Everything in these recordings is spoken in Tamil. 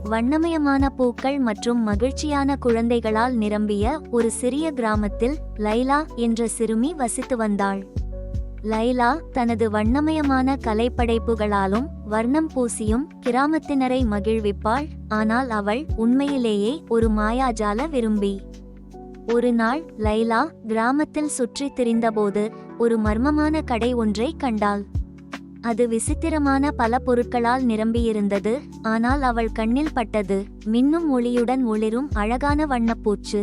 வண்ணமயமான பூக்கள் மற்றும் மகிழ்ச்சியான குழந்தைகளால் நிரம்பிய ஒரு சிறிய கிராமத்தில் லைலா என்ற சிறுமி வசித்து வந்தாள். லைலா தனது வண்ணமயமான கலைப்படைப்புகளாலும் வர்ணம் பூசியும் கிராமத்தினரை மகிழ்விப்பாள். ஆனால் அவள் உண்மையிலேயே ஒரு மாயாஜால விரும்பி. ஒரு நாள் லைலா கிராமத்தில் சுற்றித் திரிந்தபோது ஒரு மர்மமான கடை ஒன்றை கண்டாள். அது விசித்திரமான பல பொருட்களால் நிரம்பியிருந்தது. ஆனால் அவள் கண்ணில் பட்டது மின்னும் ஒளியுடன் ஒளிரும் அழகான வண்ணப்பூச்சு.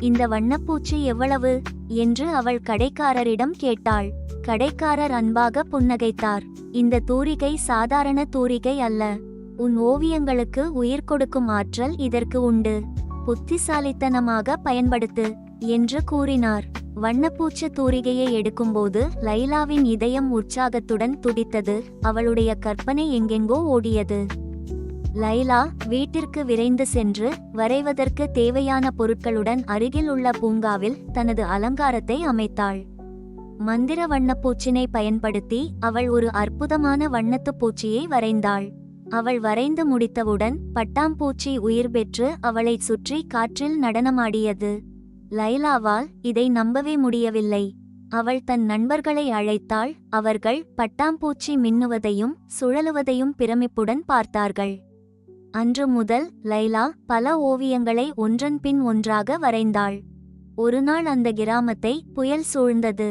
இந்த வண்ணப்பூச்சி எவ்வளவு என்று அவள் கடைக்காரரிடம் கேட்டாள். கடைக்காரர் அன்பாக புன்னகைத்தார். இந்த தூரிகை சாதாரண தூரிகை அல்ல. உன் ஓவியங்களுக்கு உயிர் கொடுக்கும் ஆற்றல் இதற்கு உண்டு. புத்திசாலித்தனமாக பயன்படுத்து என்று கூறினார். வண்ணப்பூச்சு தூரிகையை எடுக்கும்போது லைலாவின் இதயம் உற்சாகத்துடன் துடித்தது. அவளுடைய கற்பனை எங்கெங்கோ ஓடியது. லைலா வீட்டிற்கு விரைந்து சென்று வரைவதற்கு தேவையான பொருட்களுடன் அருகில் உள்ள பூங்காவில் தனது அலங்காரத்தை அமைத்தாள். மந்திர வண்ணப்பூச்சினை பயன்படுத்தி அவள் ஒரு அற்புதமான வண்ணத்துப் பூச்சியை வரைந்தாள். அவள் வரைந்து முடித்தவுடன் பட்டாம்பூச்சி உயிர் பெற்று அவளை சுற்றி காற்றில் நடனமாடியது. லைலாவால் இதை நம்பவே முடியவில்லை. அவள் தன் நண்பர்களை அழைத்தாள். அவர்கள் பட்டாம்பூச்சி மின்னுவதையும் சுழலுவதையும் பிரமிப்புடன் பார்த்தார்கள். அன்று முதல் லைலா பல ஓவியங்களை ஒன்றன் பின் ஒன்றாக வரைந்தாள். ஒருநாள் அந்த கிராமத்தை புயல் சூழ்ந்தது.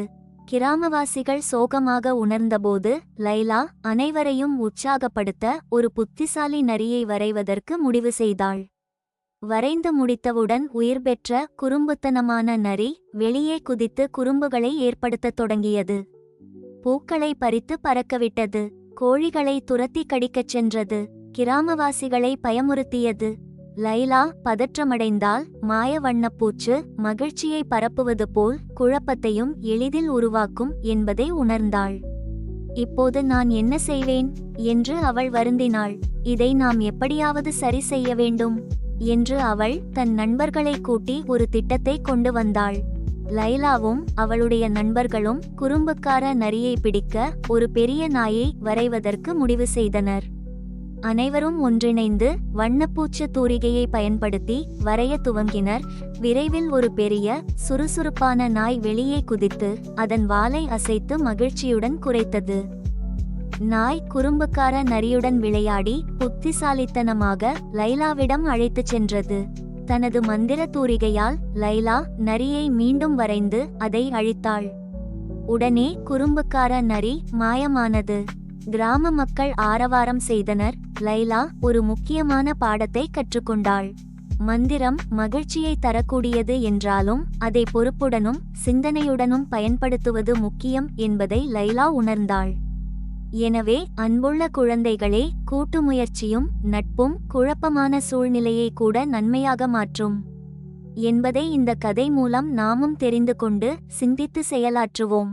கிராமவாசிகள் சோகமாக உணர்ந்தபோது லைலா அனைவரையும் உற்சாகப்படுத்த ஒரு புத்திசாலி நரியை வரைவதற்கு முடிவு செய்தாள். வரைந்து முடித்தவுடன் உயிர் பெற்ற குறும்புத்தனமான நரி வெளியே குதித்து குறும்புகளை ஏற்படுத்தத் தொடங்கியது. பூக்களை பறித்து பறக்கவிட்டது. கோழிகளை துரத்தி கடிக்கச் சென்றது. கிராமவாசிகளை பயமுறுத்தியது. லைலா பதற்றமடைந்தால் மாய வண்ணப்பூச்சு மகிழ்ச்சியை பரப்புவது போல் குழப்பத்தையும் எளிதில் உருவாக்கும் என்பதை உணர்ந்தாள். இப்போது நான் என்ன செய்வேன் என்று அவள் வருந்தினாள். இதை நாம் எப்படியாவது சரி செய்ய வேண்டும் என்று அவள் தன் நண்பர்களை கூட்டி ஒரு திட்டத்தை கொண்டு வந்தாள். லைலாவும் அவளுடைய நண்பர்களும் குறும்புக்கார நரியை பிடிக்க ஒரு பெரிய நாயை வரைவதற்கு முடிவு செய்தனர். அனைவரும் ஒன்றிணைந்து வண்ணப்பூச்சு தூரிகையை பயன்படுத்தி வரைய துவங்கினர். விரைவில் ஒரு பெரிய சுறுசுறுப்பான நாய் வெளியே குதித்து அதன் வாலை அசைத்து மகிழ்ச்சியுடன் குரைத்தது. நாய் குறும்புக்கார நரியுடன் விளையாடி புத்திசாலித்தனமாக லைலாவிடம் அழைத்துச் சென்றது. தனது மந்திர தூரிகையால் லைலா நரியை மீண்டும் வரைந்து அதை அழித்தாள். உடனே குறும்புக்கார நரி மாயமானது. கிராம மக்கள் ஆரவாரம் செய்தனர். லைலா ஒரு முக்கியமான பாடத்தை கற்றுக்கொண்டாள். மந்திரம் மகிழ்ச்சியை தரக்கூடியது என்றாலும் அதை பொறுப்புடனும் சிந்தனையுடனும் பயன்படுத்துவது முக்கியம் என்பதை லைலா உணர்ந்தாள். எனவே அன்புள்ள குழந்தைகளே, கூட்டு முயற்சியும் நட்பும் குழப்பமான சூழ்நிலையை கூட நன்மையாக மாற்றும் என்பதை இந்த கதை மூலம் நாமும் தெரிந்து கொண்டு சிந்தித்து செயலாற்றுவோம்.